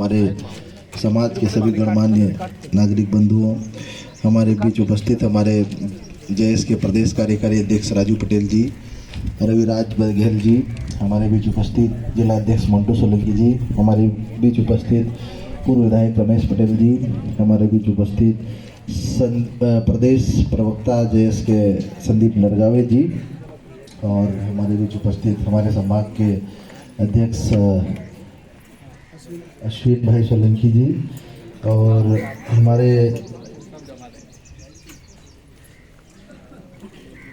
हमारे समाज के सभी गणमान्य नागरिक बंधुओं, हमारे बीच उपस्थित हमारे जेएस के प्रदेश कार्यकारी अध्यक्ष राजू पटेल जी, रविराज बघेल जी, हमारे बीच उपस्थित जिला अध्यक्ष मंटू सोलंकी जी, हमारे बीच उपस्थित पूर्व विधायक रमेश पटेल जी, हमारे बीच उपस्थित प्रदेश प्रवक्ता जेएस के संदीप नरगावे जी, और हमारे बीच उपस्थित हमारे संभाग के अध्यक्ष अश्विन भाई सोलंकी जी, और हमारे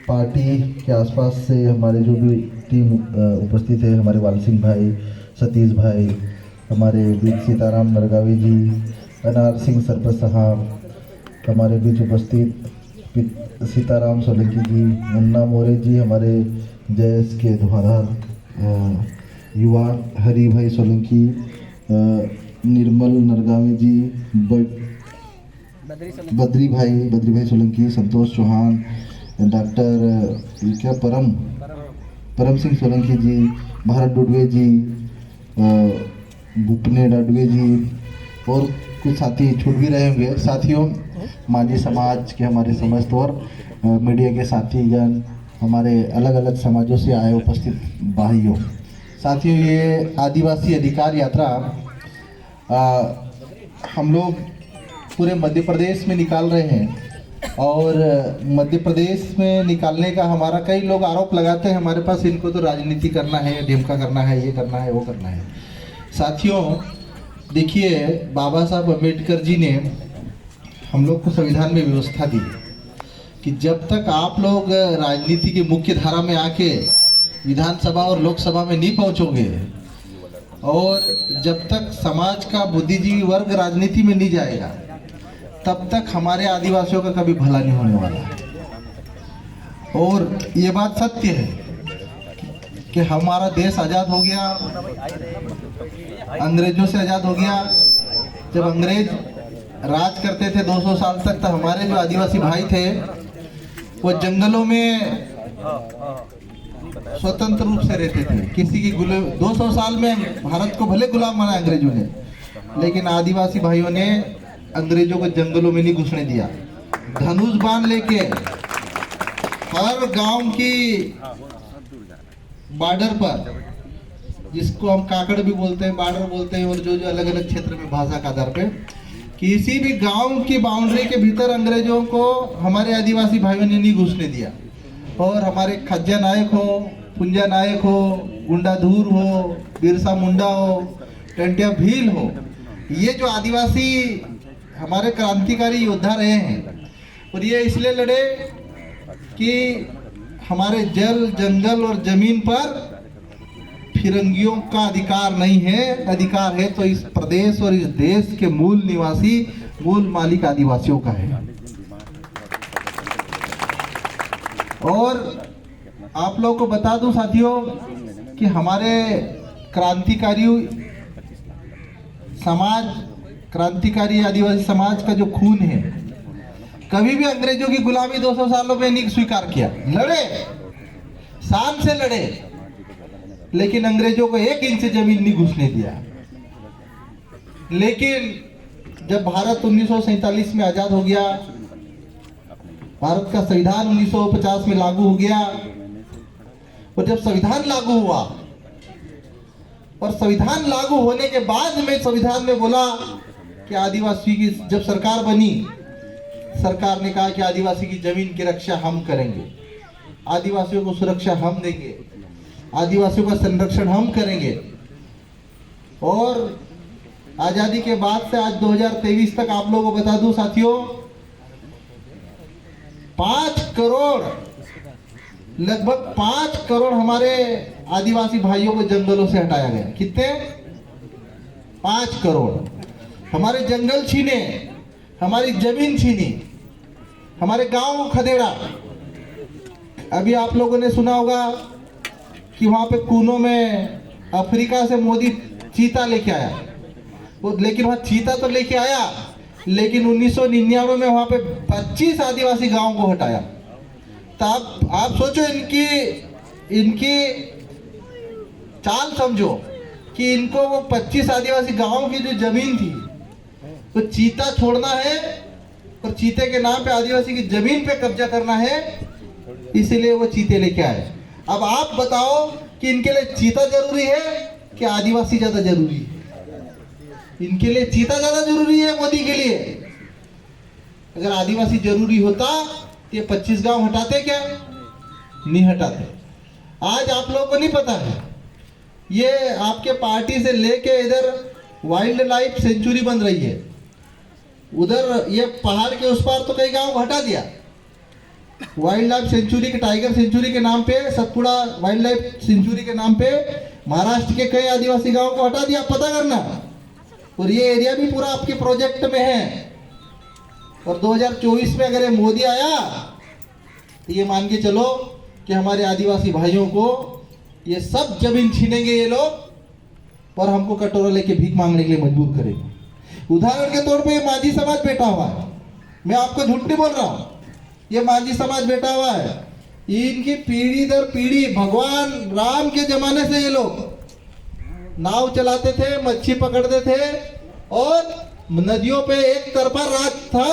पार्टी के आसपास से हमारे जो भी टीम उपस्थित है, हमारे वाल सिंह भाई, सतीश भाई, हमारे बीच सीताराम नरगावी जी, अनार सिंह सरपंच साहब, हमारे बीच उपस्थित सीताराम सोलंकी जी, मुन्ना मोरे जी, हमारे जेएस के धुआंधार युवा हरी भाई सोलंकी, निर्मल नरगावी जी, बद्री भाई सोलंकी, संतोष चौहान, डॉक्टर परम सिंह सोलंकी जी, भारत डुडवे जी, भूपने डडवे जी, और कुछ साथी छूट भी रहे होंगे। साथियों, मांझी समाज के हमारे समस्त और मीडिया के साथीगण, हमारे अलग अलग समाजों से आए उपस्थित भाइयों, साथियों, ये आदिवासी अधिकार यात्रा हम लोग पूरे मध्य प्रदेश में निकाल रहे हैं, और मध्य प्रदेश में निकालने का हमारा कई लोग आरोप लगाते हैं हमारे पास, इनको तो राजनीति करना है, ढिमका करना है, ये करना है, वो करना है। साथियों, देखिए, बाबा साहब अम्बेडकर जी ने हम लोग को संविधान में व्यवस्था दी कि जब तक आप लोग राजनीति की मुख्य धारा में आके विधानसभा और लोकसभा में नहीं पहुंचोगे, और जब तक समाज का बुद्धिजीवी वर्ग राजनीति में नहीं जाएगा, तब तक हमारे आदिवासियों का कभी भला नहीं होने वाला है। और ये बात सत्य है कि हमारा देश आज़ाद हो गया, अंग्रेजों से आज़ाद हो गया। जब अंग्रेज राज करते थे 200 साल तक, तो हमारे जो आदिवासी भाई थे वो जंगलों में स्वतंत्र रूप से रहते थे, किसी की 200 साल में भारत को भले गुलाम बना अंग्रेजों ने, लेकिन आदिवासी भाइयों ने अंग्रेजों को जंगलों में नहीं घुसने दिया। धनुष बाण लेके हर गांव की बॉर्डर पर, जिसको हम काकड़ भी बोलते हैं, बॉर्डर बोलते हैं, और जो जो अलग अलग क्षेत्र में भाषा के आधार पे, किसी भी गांव की बाउंड्री के भीतर अंग्रेजों को हमारे आदिवासी भाइयों ने नहीं घुसने दिया। और हमारे खज्जा नायक हो, पुंजा नायक हो, गुंडाधूर हो, बिरसा मुंडा हो, टंटिया भील हो, ये जो आदिवासी हमारे क्रांतिकारी योद्धा रहे हैं, और ये इसलिए लड़े कि हमारे जल, जंगल और जमीन पर फिरंगियों का अधिकार नहीं है। अधिकार है तो इस प्रदेश और इस देश के मूल निवासी, मूल मालिक आदिवासियों का है। और आप लोगों को बता दूं साथियों कि हमारे क्रांतिकारी आदिवासी समाज का जो खून है, कभी भी अंग्रेजों की गुलामी 200 सालों में नहीं स्वीकार किया। लड़े, शान से लड़े, लेकिन अंग्रेजों को 1 इंच जमीन नहीं घुसने दिया। लेकिन जब भारत 1947 में आजाद हो गया, भारत का संविधान 1950 में लागू हो गया, और जब संविधान लागू हुआ, और संविधान लागू होने के बाद में संविधान में बोला कि आदिवासी की जब सरकार बनी, सरकार ने कहा कि आदिवासी की जमीन की रक्षा हम करेंगे, आदिवासियों को सुरक्षा हम देंगे, आदिवासियों का संरक्षण हम करेंगे। और आजादी के बाद से आज 2023 तक आप लोगों को बता दूं साथियों, 5 करोड़, लगभग 5 करोड़ हमारे आदिवासी भाइयों को जंगलों से हटाया गया। कितने? 5 करोड़। हमारे जंगल छीने, हमारी जमीन छीनी, हमारे गांव खदेड़ा। अभी आप लोगों ने सुना होगा कि वहां पे कूनो में अफ्रीका से मोदी चीता लेके आया, लेकिन वहां चीता तो लेके आया, लेकिन 1999 में वहां पे 25 आदिवासी गांवों को हटाया। तब आप सोचो, इनकी चाल समझो कि इनको वो 25 आदिवासी गांव की जो जमीन थी तो चीता छोड़ना है और चीते के नाम पे आदिवासी की जमीन पे कब्जा करना है, इसीलिए वो चीते लेके आए। अब आप बताओ कि इनके लिए चीता जरूरी है कि आदिवासी ज्यादा जरूरी है? इनके लिए चीता ज्यादा जरूरी है मोदी के लिए। अगर आदिवासी जरूरी होता तो ये 25 गांव हटाते क्या? नहीं हटाते। आज आप लोगों को नहीं पता है, ये आपके पार्टी से लेके इधर वाइल्ड लाइफ सेंचुरी बन रही है, उधर ये पहाड़ के उस पार तो कई गांव को हटा दिया। वाइल्ड लाइफ सेंचुरी के, टाइगर सेंचुरी के नाम पे, सतपुड़ा वाइल्ड लाइफ सेंचुरी के नाम पे महाराष्ट्र के कई आदिवासी गांव को हटा दिया, पता करना। और ये एरिया भी पूरा आपके प्रोजेक्ट में है। और 2024 में अगर ये मोदी आया तो ये मान के चलो कि हमारे आदिवासी भाइयों को ये सब जमीन छीनेंगे ये लोग और हमको कटोरा लेके भीख मांगने के लिए मजबूर करेंगे। उदाहरण के तौर पे ये माझी समाज बैठा हुआ है, मैं आपको झूठ नहीं बोल रहा हूँ, ये माझी समाज बैठा हुआ है। इनकी पीढ़ी दर पीढ़ी भगवान राम के जमाने से ये लोग नाव चलाते थे, मच्छी पकड़ते थे और नदियों पे एक तरफा राज था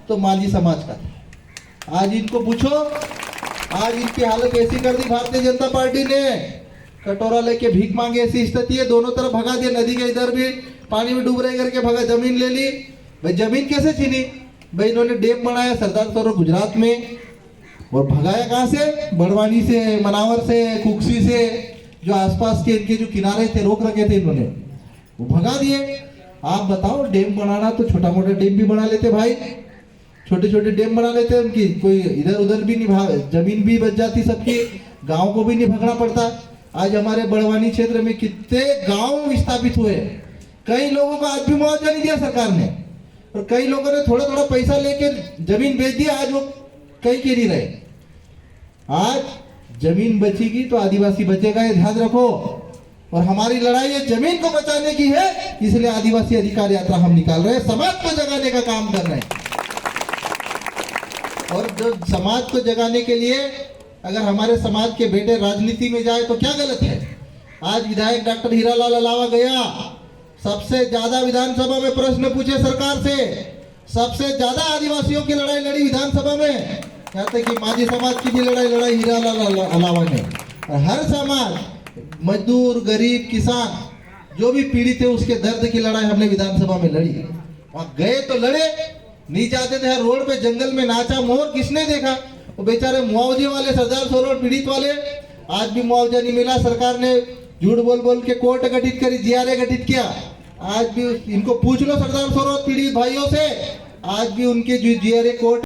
तो माझी समाज का था। आज इनको पूछो, आज इनकी हालत ऐसी कर दी भारतीय जनता पार्टी ने, कटोरा लेके भीख मांगे ऐसी स्थिति है। दोनों तरफ भगा दिया, नदी के इधर भी पानी में डूब रहे करके भगा, जमीन ले ली। भाई जमीन कैसे छीनी? भाई इन्होंने डैम बनाया सरदार सरोवर गुजरात में, और भगाया कहाँ से? बड़वानी से, मनावर से, कुक्सी से, जो आसपास के इनके जो किनारे थे रोक रखे थे इन्होंने, वो भगा दिए। आप बताओ, डैम बनाना तो छोटा मोटा डैम भी बना लेते भाई, छोटे छोटे डैम बना लेते, उनकी कोई इधर उधर भी नहीं, जमीन भी बच जाती सबकी, गांव को भी नहीं भगना पड़ता। आज हमारे बड़वानी क्षेत्र में कितने गांव विस्थापित हुए, कई लोगों को आज भी मुआवजा नहीं दिया सरकार ने, और कई लोगों ने थोड़ा थोड़ा पैसा लेके जमीन बेच दिया, आज वो कहीं के नहीं रहे। आज जमीन बचेगी तो आदिवासी बचेगा, ये ध्यान रखो। और हमारी लड़ाई ये जमीन को बचाने की है, इसलिए आदिवासी अधिकार यात्रा हम निकाल रहे हैं, समाज को जगाने का काम कर रहे हैं। और जो समाज को जगाने के लिए अगर हमारे समाज के बेटे राजनीति में जाए तो क्या गलत है? आज विधायक डॉक्टर हीरालाल अलावा गया, सबसे ज्यादा विधानसभा में प्रश्न पूछे सरकार से, सबसे ज्यादा आदिवासियों की लड़ाई लड़ी विधानसभा में, कहते कि माझी समाज की भी लड़ाई हीरालाल अलावा ने। और हर समाज, मजदूर, गरीब, किसान जो भी पीड़ित थे उसके दर्द की लड़ाई हमने विधानसभा में लड़ी। वहां गए तो लड़े, नहीं जाते थे, रोड पे जंगल में नाचा मोर, किसने देखा? वो बेचारे मुआवजे वाले, सरदार सरोवर पीड़ित वाले, आज भी मुआवजा नहीं मिला। सरकार ने झूठ बोल बोल के कोर्ट गठित करी, जीआरए गठित किया। आज भी इनको पूछ लो सरदार सरोवर पीड़ित भाइयों से, आज भी उनके जीआरए कोर्ट